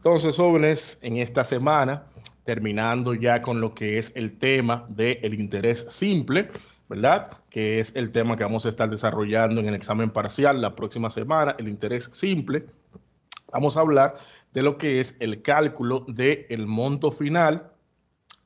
Entonces, jóvenes, en esta semana, terminando ya con lo que es el tema del interés simple, ¿verdad? Que es el tema que vamos a estar desarrollando en el examen parcial la próxima semana, el interés simple. Vamos a hablar de lo que es el cálculo del monto final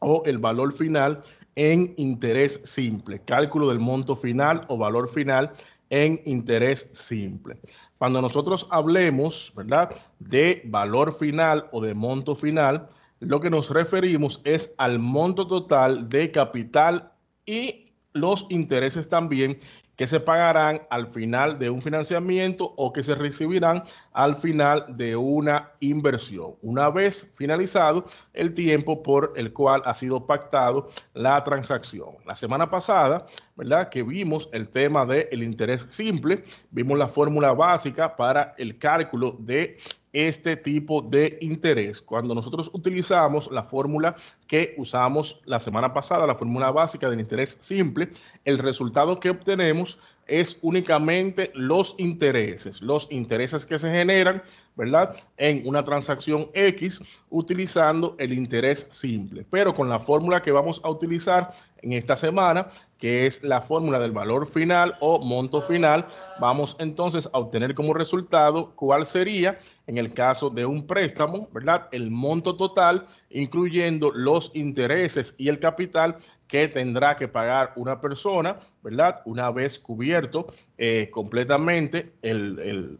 o el valor final en interés simple. Cálculo del monto final o valor final en interés simple. Cuando nosotros hablemos, ¿verdad?, de valor final o de monto final, lo que nos referimos es al monto total de capital y los intereses también que se pagarán al final de un financiamiento o que se recibirán al final de una inversión, una vez finalizado el tiempo por el cual ha sido pactado la transacción. La semana pasada, ¿verdad?, que vimos el tema del interés simple, vimos la fórmula básica para el cálculo de este tipo de interés. Cuando nosotros utilizamos la fórmula que usamos la semana pasada, la fórmula básica del interés simple, el resultado que obtenemos es únicamente los intereses que se generan, ¿verdad?, en una transacción X utilizando el interés simple. Pero con la fórmula que vamos a utilizar en esta semana, que es la fórmula del valor final o monto final, vamos entonces a obtener como resultado cuál sería, en el caso de un préstamo, ¿verdad?, el monto total, incluyendo los intereses y el capital que tendrá que pagar una persona, ¿verdad?, una vez cubierto completamente el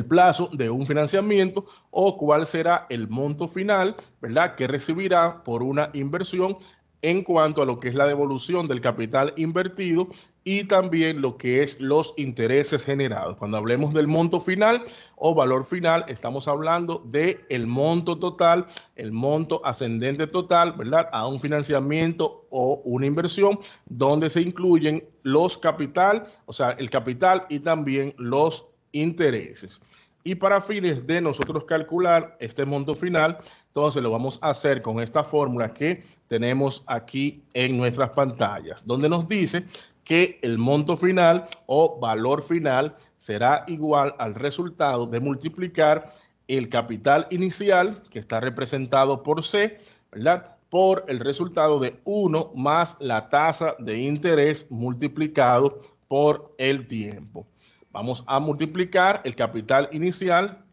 plazo de un financiamiento, o cuál será el monto final, ¿verdad?, que recibirá por una inversión en cuanto a lo que es la devolución del capital invertido y también lo que es los intereses generados. Cuando hablemos del monto final o valor final, estamos hablando de el monto total, el monto ascendente total, ¿verdad?, a un financiamiento o una inversión donde se incluyen los capital, o sea, el capital y también los intereses. Y para fines de nosotros calcular este monto final, entonces lo vamos a hacer con esta fórmula que tenemos aquí en nuestras pantallas, donde nos dice que el monto final o valor final será igual al resultado de multiplicar el capital inicial, que está representado por C, ¿verdad?, por el resultado de 1 más la tasa de interés multiplicado por el tiempo. Vamos a multiplicar el capital inicial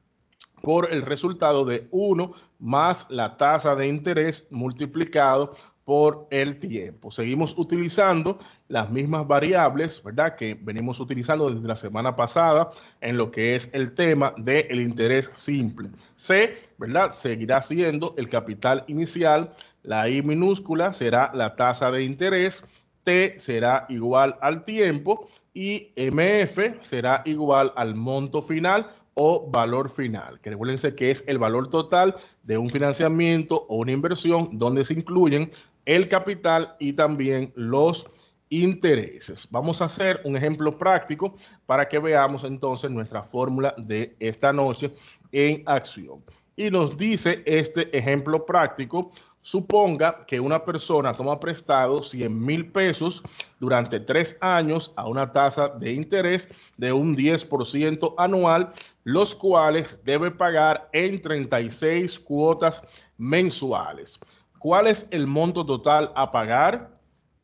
por el resultado de 1 más la tasa de interés multiplicado por el tiempo. Seguimos utilizando las mismas variables, ¿verdad?, que venimos utilizando desde la semana pasada en lo que es el tema del interés simple. C, ¿verdad?, seguirá siendo el capital inicial, la I minúscula será la tasa de interés, T será igual al tiempo y MF será igual al monto final o valor final, que recuérdense que es el valor total de un financiamiento o una inversión donde se incluyen el capital y también los intereses. Vamos a hacer un ejemplo práctico para que veamos entonces nuestra fórmula de esta noche en acción. Y nos dice este ejemplo práctico: suponga que una persona toma prestado 100,000 pesos durante 3 años a una tasa de interés de un 10% anual, los cuales debe pagar en 36 cuotas mensuales. ¿Cuál es el monto total a pagar?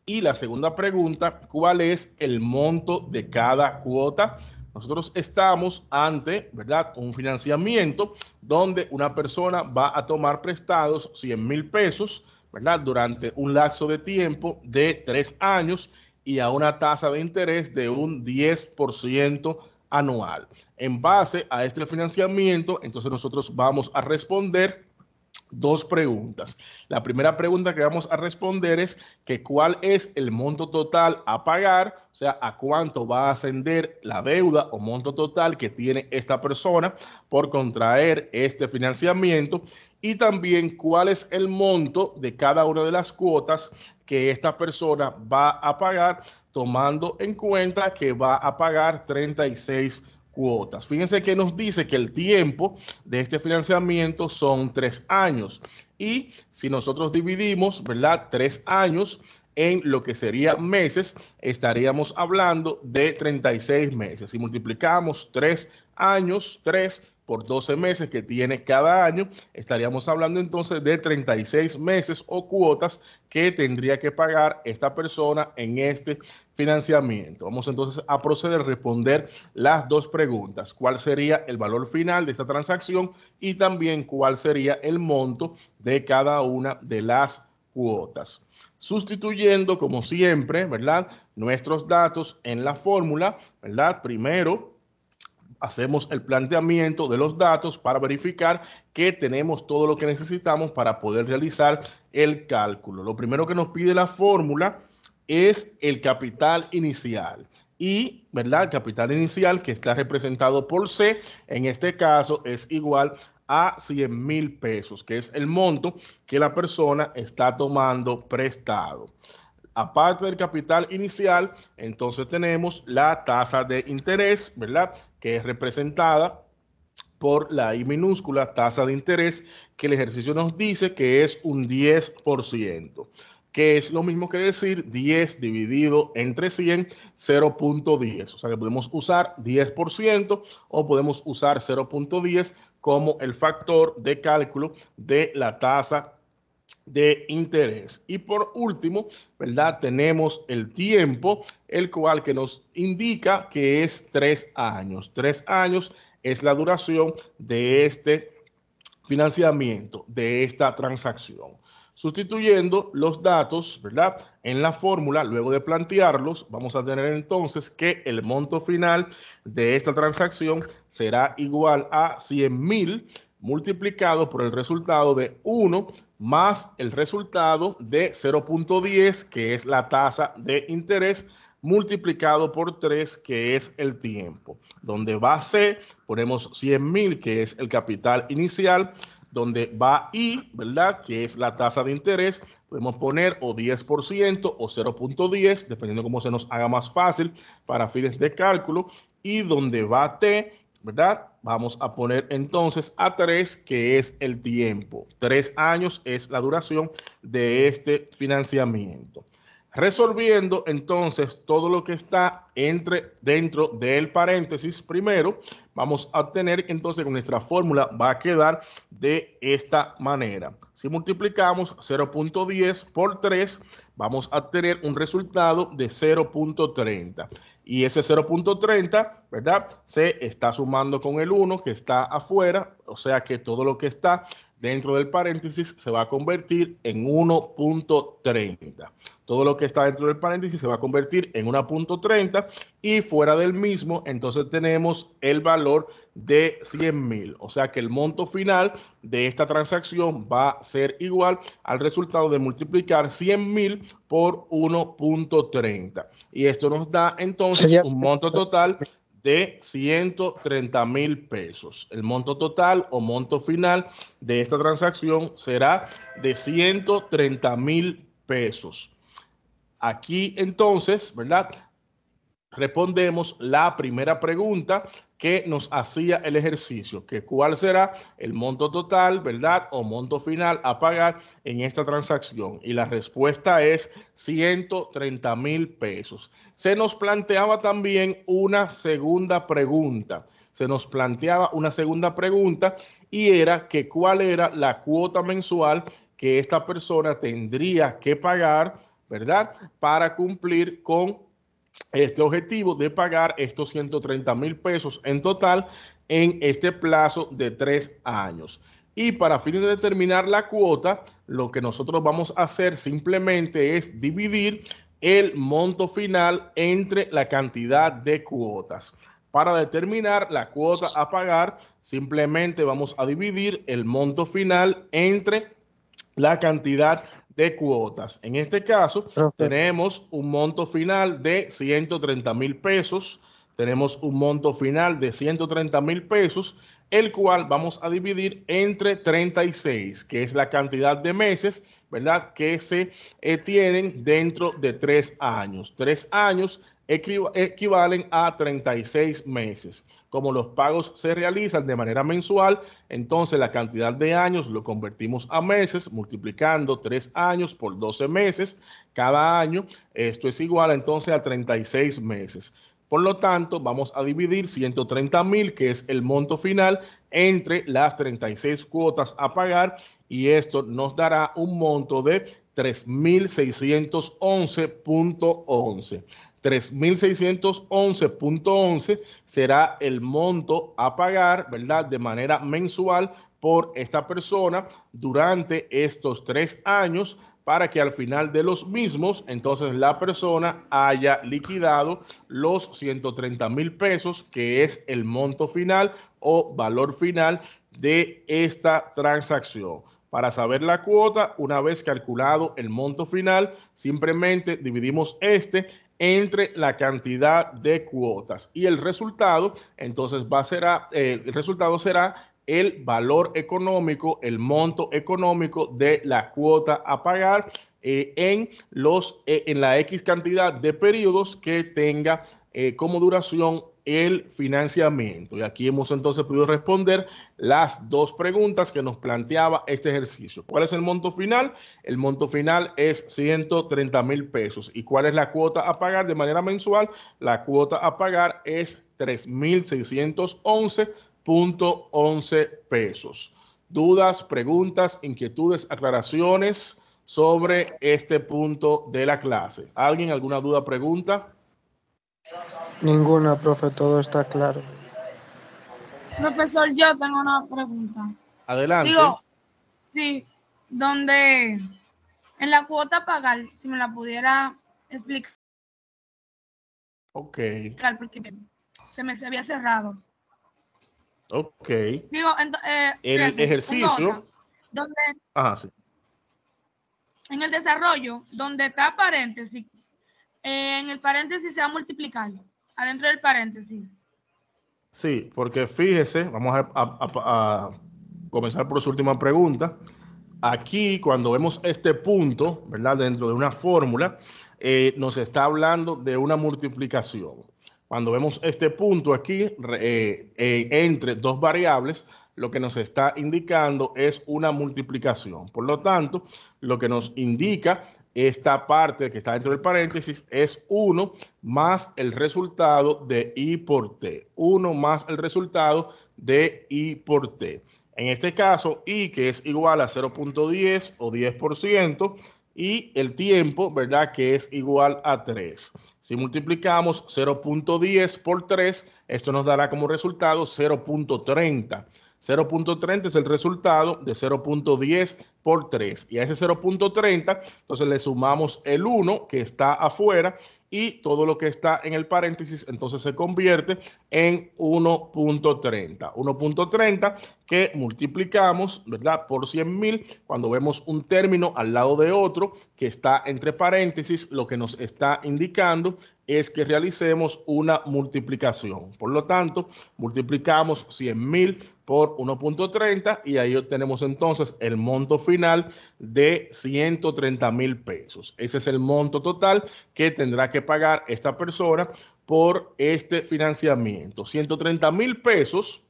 Y la segunda pregunta, ¿cuál es el monto de cada cuota? Nosotros estamos ante, ¿verdad?, un financiamiento donde una persona va a tomar prestados 100,000 pesos, ¿verdad?, durante un lapso de tiempo de 3 años y a una tasa de interés de un 10% anual. En base a este financiamiento, entonces nosotros vamos a responder dos preguntas. La primera pregunta que vamos a responder es que cuál es el monto total a pagar, o sea, a cuánto va a ascender la deuda o monto total que tiene esta persona por contraer este financiamiento, y también cuál es el monto de cada una de las cuotas que esta persona va a pagar, tomando en cuenta que va a pagar 36 cuotas. Fíjense que nos dice que el tiempo de este financiamiento son 3 años. Y si nosotros dividimos, ¿verdad?, 3 años en lo que serían meses, estaríamos hablando de 36 meses. Si multiplicamos 3 años, 3 por 12 meses que tiene cada año. Estaríamos hablando entonces de 36 meses o cuotas que tendría que pagar esta persona en este financiamiento. Vamos entonces a proceder a responder las dos preguntas. ¿Cuál sería el valor final de esta transacción? Y también cuál sería el monto de cada una de las cuotas. Sustituyendo, como siempre, ¿verdad?, nuestros datos en la fórmula, ¿verdad? Primero hacemos el planteamiento de los datos para verificar que tenemos todo lo que necesitamos para poder realizar el cálculo. Lo primero que nos pide la fórmula es el capital inicial. Y, ¿verdad?, el capital inicial, que está representado por C, en este caso es igual a 100,000 pesos, que es el monto que la persona está tomando prestado. Aparte del capital inicial, entonces tenemos la tasa de interés, ¿verdad?, que es representada por la I minúscula, tasa de interés, que el ejercicio nos dice que es un 10%, que es lo mismo que decir 10 dividido entre 100, 0.10. O sea que podemos usar 10% o podemos usar 0.10 como el factor de cálculo de la tasa de interés. Y por último, ¿verdad?, tenemos el tiempo, el cual que nos indica que es 3 años. 3 años es la duración de este financiamiento, de esta transacción. Sustituyendo los datos, ¿verdad?, en la fórmula, luego de plantearlos, vamos a tener entonces que el monto final de esta transacción será igual a 100,000 multiplicado por el resultado de 1 más el resultado de 0.10, que es la tasa de interés, multiplicado por 3, que es el tiempo. Donde va C, ponemos 100,000, que es el capital inicial. Donde va I, ¿verdad?, que es la tasa de interés, podemos poner o 10% o 0.10, dependiendo cómo se nos haga más fácil para fines de cálculo. Y donde va T, ¿verdad?, vamos a poner entonces a 3, que es el tiempo. 3 años es la duración de este financiamiento. Resolviendo entonces todo lo que está dentro del paréntesis primero, vamos a obtener entonces que nuestra fórmula va a quedar de esta manera. Si multiplicamos 0.10 por 3, vamos a obtener un resultado de 0.30. Y ese 0.30, ¿verdad?, se está sumando con el 1 que está afuera, o sea que todo lo que está dentro del paréntesis se va a convertir en 1.30. Todo lo que está dentro del paréntesis se va a convertir en 1.30 y fuera del mismo, entonces tenemos el valor de 100,000. O sea que el monto final de esta transacción va a ser igual al resultado de multiplicar 100,000 por 1.30. Y esto nos da entonces un monto total de 130,000 pesos. El monto total o monto final de esta transacción será de 130,000 pesos. Aquí entonces, ¿verdad?, respondemos la primera pregunta que nos hacía el ejercicio, que cuál será el monto total, ¿verdad?, o monto final a pagar en esta transacción. Y la respuesta es 130,000 pesos. Se nos planteaba también una segunda pregunta. Y era que cuál era la cuota mensual que esta persona tendría que pagar, ¿verdad?, para cumplir con este objetivo de pagar estos 130,000 pesos en total en este plazo de 3 años. Y para fines de determinar la cuota, lo que nosotros vamos a hacer simplemente es dividir el monto final entre la cantidad de cuotas. Para determinar la cuota a pagar, simplemente vamos a dividir el monto final entre la cantidad de cuotas. En este caso, tenemos un monto final de 130,000 pesos. Tenemos un monto final de 130,000 pesos, el cual vamos a dividir entre 36, que es la cantidad de meses, ¿verdad?, que se tienen dentro de 3 años. 3 años equivalen a 36 meses. Como los pagos se realizan de manera mensual, entonces la cantidad de años lo convertimos a meses, multiplicando 3 años por 12 meses cada año. Esto es igual entonces a 36 meses. Por lo tanto, vamos a dividir 130,000, que es el monto final, entre las 36 cuotas a pagar, y esto nos dará un monto de 3.611.11. 3.611.11 será el monto a pagar, ¿verdad?, de manera mensual por esta persona durante estos 3 años, para que al final de los mismos, entonces la persona haya liquidado los 130,000 pesos, que es el monto final o valor final de esta transacción. Para saber la cuota, una vez calculado el monto final, simplemente dividimos entre la cantidad de cuotas, y el resultado entonces el resultado será el valor económico, el monto económico de la cuota a pagar en la X cantidad de periodos que tenga como duración el financiamiento. Y aquí hemos entonces podido responder las dos preguntas que nos planteaba este ejercicio. ¿Cuál es el monto final? El monto final es 130,000 pesos. ¿Y cuál es la cuota a pagar de manera mensual? La cuota a pagar es 3.611.11 pesos. ¿Dudas, preguntas, inquietudes, aclaraciones sobre este punto de la clase? ¿Alguien, alguna duda, pregunta? Ninguna, profe, todo está claro. Profesor, yo tengo una pregunta. Adelante. Digo, sí, donde en la cuota a pagar, si me la pudiera explicar. Ok. Porque se me había cerrado. Ok. Digo, El ejercicio. Donde, Sí. en el desarrollo, donde está paréntesis, en el paréntesis se va a multiplicar, adentro del paréntesis. Sí, porque fíjese, vamos a comenzar por su última pregunta. Aquí, cuando vemos este punto, ¿verdad?, dentro de una fórmula, nos está hablando de una multiplicación. Cuando vemos este punto aquí entre dos variables, lo que nos está indicando es una multiplicación. Por lo tanto, lo que nos indica esta parte que está dentro del paréntesis es 1 más el resultado de I por T. 1 más el resultado de I por T. En este caso, I, que es igual a 0.10 o 10%, y el tiempo, ¿verdad?, que es igual a 3. Si multiplicamos 0.10 por 3, esto nos dará como resultado 0.30. 0.30 es el resultado de 0.10 por 3. Y a ese 0.30, entonces le sumamos el 1 que está afuera, y todo lo que está en el paréntesis entonces se convierte en 1.30. 1.30 que multiplicamos, ¿verdad?, por 100,000. Cuando vemos un término al lado de otro que está entre paréntesis, lo que nos está indicando es que realicemos una multiplicación. Por lo tanto, multiplicamos 100,000 por 1.30 y ahí obtenemos entonces el monto final de 130,000 pesos. Ese es el monto total que tendrá que pagar esta persona por este financiamiento. 130,000 pesos,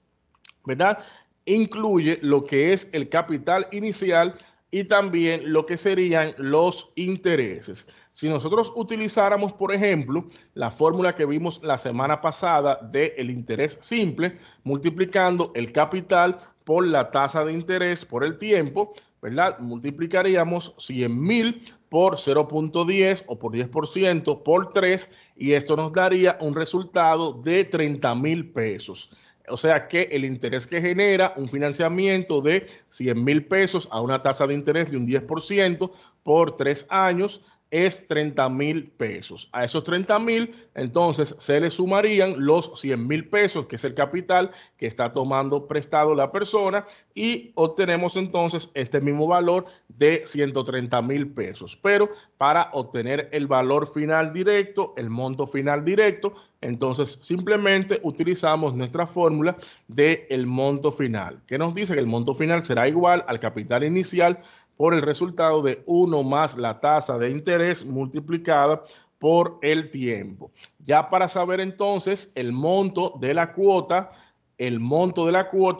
¿verdad?, incluye lo que es el capital inicial y también lo que serían los intereses. Si nosotros utilizáramos, por ejemplo, la fórmula que vimos la semana pasada del interés simple, multiplicando el capital por la tasa de interés por el tiempo, ¿verdad?, multiplicaríamos 100,000 por 0.10 o por 10% por 3, y esto nos daría un resultado de 30,000 pesos. O sea que el interés que genera un financiamiento de 100,000 pesos a una tasa de interés de un 10% por 3 años es 30,000 pesos. A esos 30,000, entonces se le sumarían los 100,000 pesos, que es el capital que está tomando prestado la persona, y obtenemos entonces este mismo valor de 130,000 pesos. Pero para obtener el valor final directo, el monto final directo, entonces simplemente utilizamos nuestra fórmula del monto final, que nos dice que el monto final será igual al capital inicial por el resultado de 1 más la tasa de interés multiplicada por el tiempo. Ya para saber entonces el monto de la cuota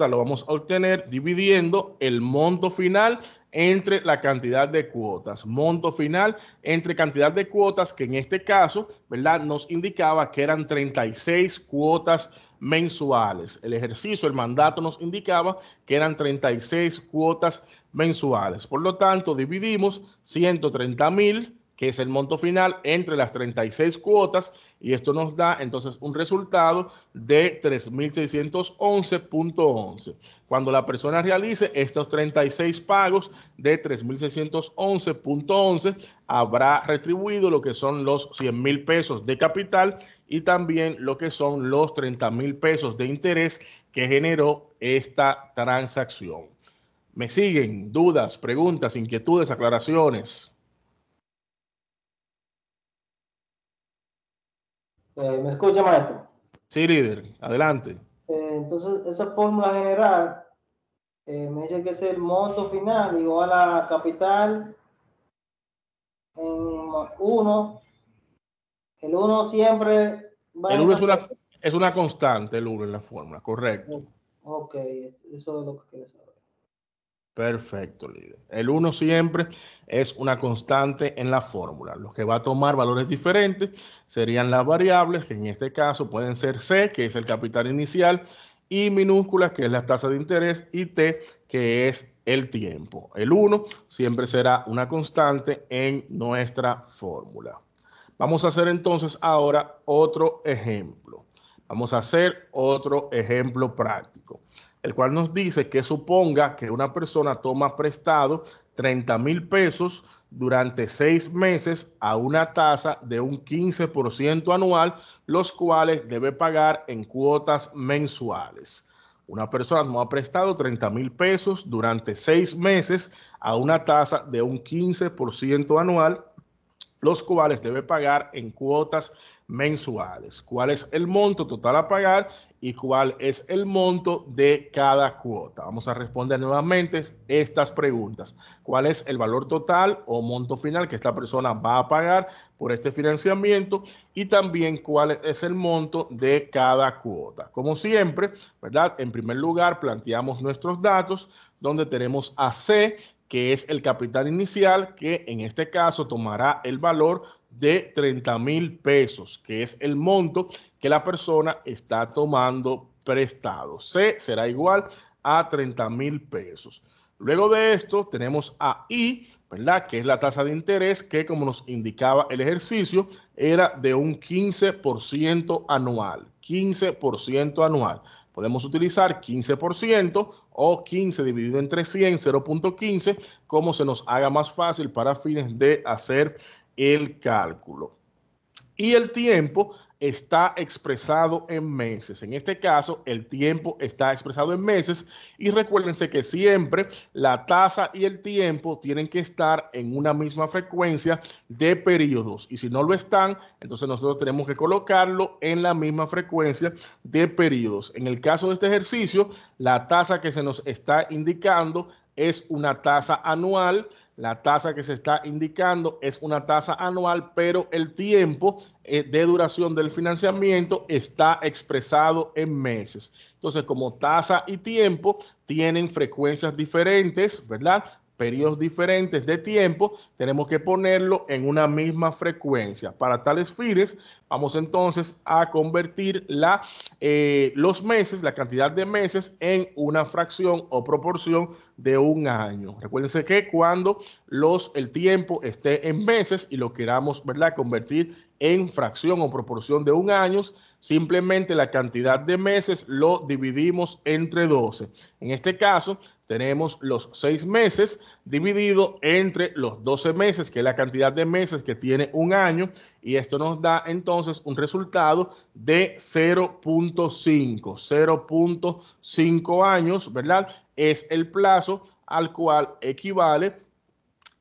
lo vamos a obtener dividiendo el monto final entre la cantidad de cuotas. Monto final entre cantidad de cuotas, que en este caso, ¿verdad?, nos indicaba que eran 36 cuotas mensuales. El ejercicio, el mandato nos indicaba que eran 36 cuotas mensuales. Por lo tanto, dividimos 130,000, que es el monto final, entre las 36 cuotas, y esto nos da entonces un resultado de 3.611.11. Cuando la persona realice estos 36 pagos de 3.611.11, habrá retribuido lo que son los 100,000 pesos de capital y también lo que son los 30,000 pesos de interés que generó esta transacción. ¿Me siguen? ¿Dudas, preguntas, inquietudes, aclaraciones? ¿Me escucha, maestro? Sí, líder, adelante. Entonces, esa fórmula general me dice que es el monto final igual a capital en 1. El 1 siempre va El en 1 esa... es una constante, el 1 en la fórmula, correcto. Ok, eso es lo que quería saber. Perfecto, líder. El 1 siempre es una constante en la fórmula. Lo que va a tomar valores diferentes serían las variables, que en este caso pueden ser C, que es el capital inicial, I minúscula, que es la tasa de interés, y T, que es el tiempo. El 1 siempre será una constante en nuestra fórmula. Vamos a hacer entonces ahora otro ejemplo. Vamos a hacer otro ejemplo práctico, el cual nos dice que suponga que una persona toma prestado 30,000 pesos durante 6 meses a una tasa de un 15% anual, los cuales debe pagar en cuotas mensuales. Una persona toma prestado 30,000 pesos durante 6 meses a una tasa de un 15% anual, los cuales debe pagar en cuotas mensuales. ¿Cuál es el monto total a pagar y cuál es el monto de cada cuota? Vamos a responder nuevamente estas preguntas. ¿Cuál es el valor total o monto final que esta persona va a pagar por este financiamiento? Y también cuál es el monto de cada cuota. Como siempre, ¿verdad? En primer lugar, planteamos nuestros datos, donde tenemos a C, que es el capital inicial, que en este caso tomará el valor de 30,000 pesos, que es el monto que la persona está tomando prestado. C será igual a 30,000 pesos. Luego de esto tenemos a I, ¿verdad? Que es la tasa de interés que, como nos indicaba el ejercicio, era de un 15% anual. 15% anual. Podemos utilizar 15% o 15 dividido entre 100, 0.15, como se nos haga más fácil para fines de hacer el cálculo. Y el tiempo está expresado en meses. En este caso, el tiempo está expresado en meses, y recuérdense que siempre la tasa y el tiempo tienen que estar en una misma frecuencia de periodos, y si no lo están, entonces nosotros tenemos que colocarlo en la misma frecuencia de periodos. En el caso de este ejercicio, la tasa que se nos está indicando es una tasa anual. La tasa que se está indicando es una tasa anual, pero el tiempo de duración del financiamiento está expresado en meses. Entonces, como tasa y tiempo tienen frecuencias diferentes, ¿verdad? Periodos diferentes de tiempo, tenemos que ponerlo en una misma frecuencia. Para tales fines, vamos entonces a convertir los meses, la cantidad de meses, en una fracción o proporción de un año. Recuérdense que cuando el tiempo esté en meses y lo queramos, ¿verdad?, convertir en fracción o proporción de un año, simplemente la cantidad de meses lo dividimos entre 12. En este caso, tenemos los 6 meses dividido entre los 12 meses, que es la cantidad de meses que tiene un año, y esto nos da entonces un resultado de 0.5. 0.5 años, ¿verdad? Es el plazo al cual equivale,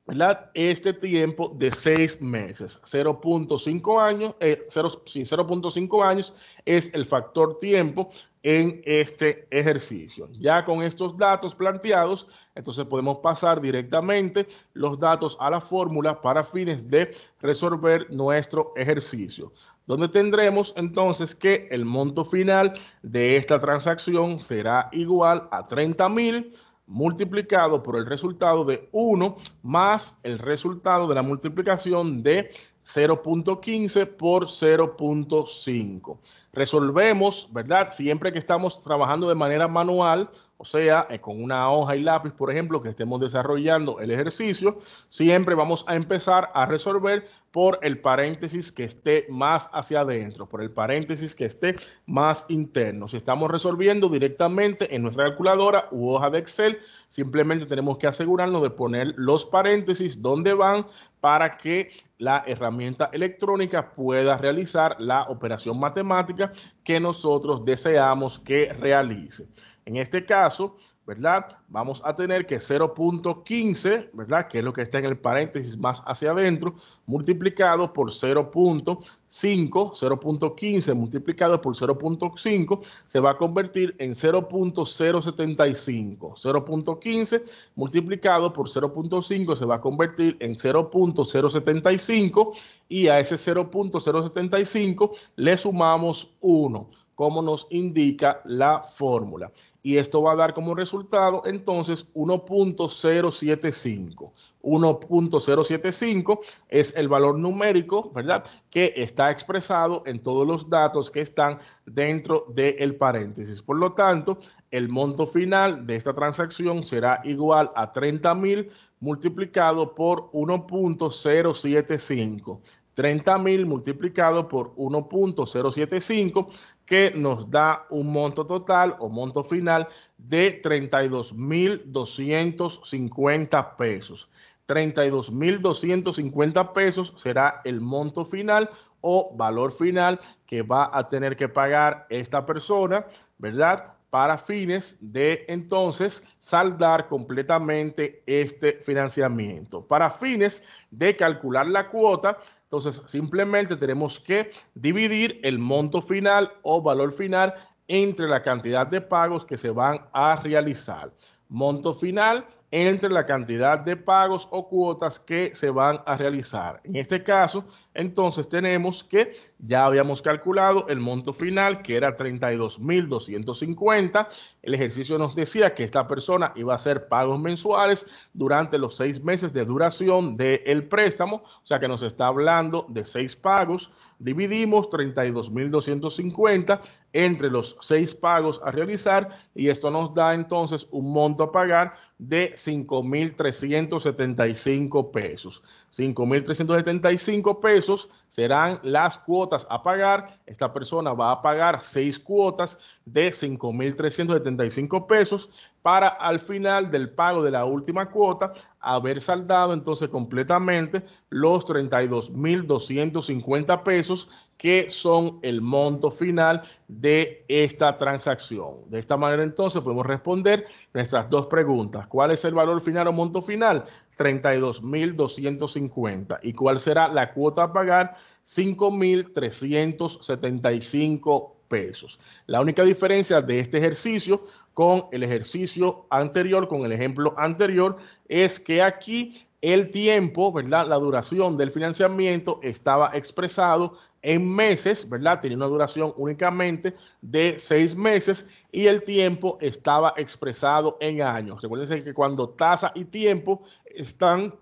¿verdad?, este tiempo de 6 meses. 0.5 años, 0.5 años es el factor tiempo en este ejercicio. Ya con estos datos planteados, entonces podemos pasar directamente los datos a la fórmula para fines de resolver nuestro ejercicio, donde tendremos entonces que el monto final de esta transacción será igual a 30,000 multiplicado por el resultado de 1 más el resultado de la multiplicación de 0.15 por 0.5. Resolvemos, ¿verdad? Siempre que estamos trabajando de manera manual, o sea, con una hoja y lápiz, por ejemplo, que estemos desarrollando el ejercicio, siempre vamos a empezar a resolver por el paréntesis que esté más hacia adentro, por el paréntesis que esté más interno. Si estamos resolviendo directamente en nuestra calculadora u hoja de Excel, simplemente tenemos que asegurarnos de poner los paréntesis donde van para que la herramienta electrónica pueda realizar la operación matemática que nosotros deseamos que realice. En este caso, ¿verdad? Vamos a tener que 0.15, ¿verdad? Que es lo que está en el paréntesis más hacia adentro, multiplicado por 0.5, 0.15 multiplicado por 0.5 se va a convertir en 0.075. 0.15 multiplicado por 0.5 se va a convertir en 0.075 y a ese 0.075 le sumamos 1, como nos indica la fórmula. Y esto va a dar como resultado entonces 1.075. 1.075 es el valor numérico, ¿verdad?, que está expresado en todos los datos que están dentro del paréntesis. Por lo tanto, el monto final de esta transacción será igual a 30,000 multiplicado por 1.075. 30,000 multiplicado por 1.075, que nos da un monto total o monto final de 32,250 pesos. 32,250 pesos será el monto final o valor final que va a tener que pagar esta persona, ¿verdad?, para fines de entonces saldar completamente este financiamiento. Para fines de calcular la cuota, entonces simplemente tenemos que dividir el monto final o valor final entre la cantidad de pagos que se van a realizar. Monto final entre la cantidad de pagos o cuotas que se van a realizar. En este caso, entonces tenemos que ya habíamos calculado el monto final, que era 32,250. El ejercicio nos decía que esta persona iba a hacer pagos mensuales durante los 6 meses de duración del préstamo, o sea que nos está hablando de 6 pagos. Dividimos 32,250 entre los 6 pagos a realizar y esto nos da entonces un monto a pagar de 5,375 pesos. 5,375 pesos serán las cuotas a pagar. Esta persona va a pagar 6 cuotas de 5,375 pesos para al final del pago de la última cuota haber saldado entonces completamente los 32,250 pesos que son el monto final de esta transacción. De esta manera entonces podemos responder nuestras dos preguntas. ¿Cuál es el valor final o monto final? 32,250. ¿Y cuál será la cuota a pagar? 5,375 pesos. La única diferencia de este ejercicio con el ejercicio anterior, con el ejemplo anterior, es que aquí el tiempo, ¿verdad?, la duración del financiamiento estaba expresado en meses, ¿verdad? Tenía una duración únicamente de 6 meses y el tiempo estaba expresado en años. Recuerden que cuando tasa y tiempo están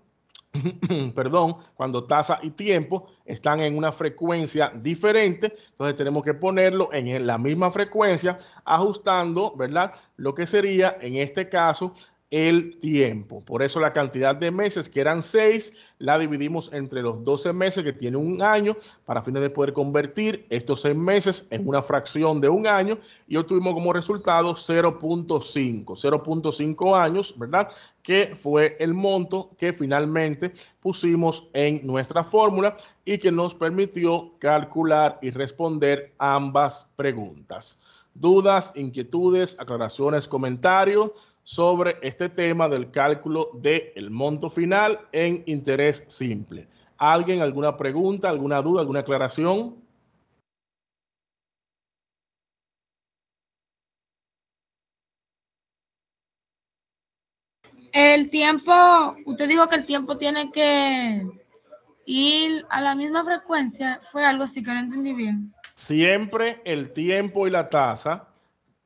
cuando tasa y tiempo están en una frecuencia diferente, entonces tenemos que ponerlo en la misma frecuencia, ajustando, ¿verdad?, lo que sería en este caso el tiempo. Por eso la cantidad de meses, que eran 6, la dividimos entre los 12 meses, que tiene un año, para fines de poder convertir estos 6 meses en una fracción de un año, y obtuvimos como resultado 0.5 años, ¿verdad?, que fue el monto que finalmente pusimos en nuestra fórmula y que nos permitió calcular y responder ambas preguntas. ¿Dudas, inquietudes, aclaraciones, comentarios sobre este tema del cálculo del monto final en interés simple? ¿Alguien, alguna pregunta, alguna duda, alguna aclaración? El tiempo, usted dijo que el tiempo tiene que ir a la misma frecuencia. Fue algo así que no entendí bien. Siempre el tiempo y la tasa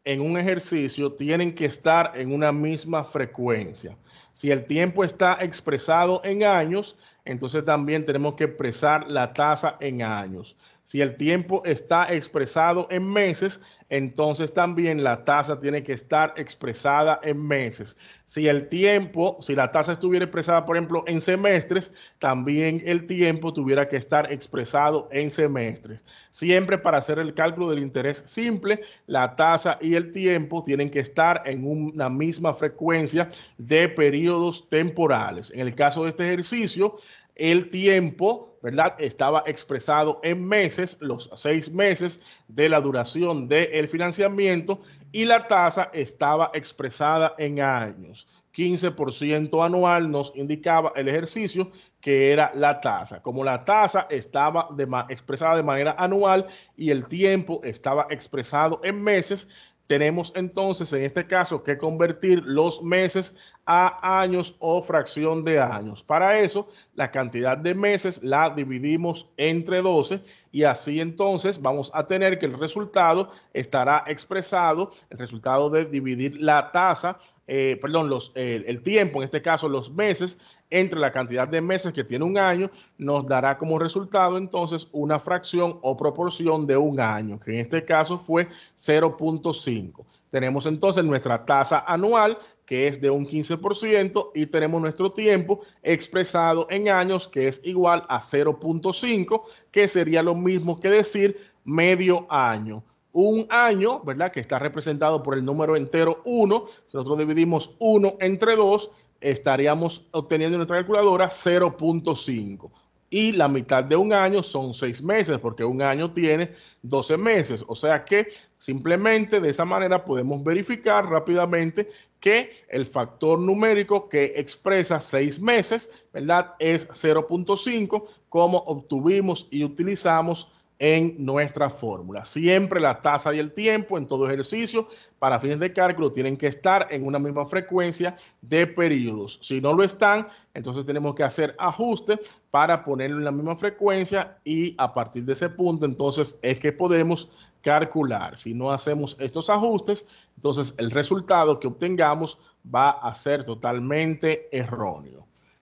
en un ejercicio tienen que estar en una misma frecuencia. Si el tiempo está expresado en años, entonces también tenemos que expresar la tasa en años. Si el tiempo está expresado en meses, entonces también la tasa tiene que estar expresada en meses. Si la tasa estuviera expresada, por ejemplo, en semestres, también el tiempo tuviera que estar expresado en semestres. Siempre para hacer el cálculo del interés simple, la tasa y el tiempo tienen que estar en una misma frecuencia de periodos temporales. En el caso de este ejercicio, el tiempo, ¿verdad?, estaba expresado en meses, los 6 meses de la duración del financiamiento, y la tasa estaba expresada en años. 15% anual nos indicaba el ejercicio que era la tasa. Como la tasa estaba expresada de manera anual y el tiempo estaba expresado en meses, tenemos entonces en este caso que convertir los meses a años o fracción de años. Para eso, la cantidad de meses la dividimos entre 12 y así entonces vamos a tener que el resultado estará expresado, el resultado de dividir la tasa, el tiempo, en este caso los meses, entre la cantidad de meses que tiene un año, nos dará como resultado entonces una fracción o proporción de un año, que en este caso fue 0.5. Tenemos entonces nuestra tasa anual, que es de un 15%, y tenemos nuestro tiempo expresado en años, que es igual a 0.5, que sería lo mismo que decir medio año. Un año, ¿verdad?, que está representado por el número entero 1. Si nosotros dividimos 1 entre 2, estaríamos obteniendo en nuestra calculadora 0.5. Y la mitad de un año son 6 meses, porque un año tiene 12 meses. O sea que simplemente de esa manera podemos verificar rápidamente que el factor numérico que expresa 6 meses, ¿verdad?, es 0.5, como obtuvimos y utilizamos en nuestra fórmula. Siempre la tasa y el tiempo en todo ejercicio para fines de cálculo tienen que estar en una misma frecuencia de periodos. Si no lo están, entonces tenemos que hacer ajustes para ponerlo en la misma frecuencia y a partir de ese punto entonces es que podemos calcular. Si no hacemos estos ajustes, entonces el resultado que obtengamos va a ser totalmente erróneo.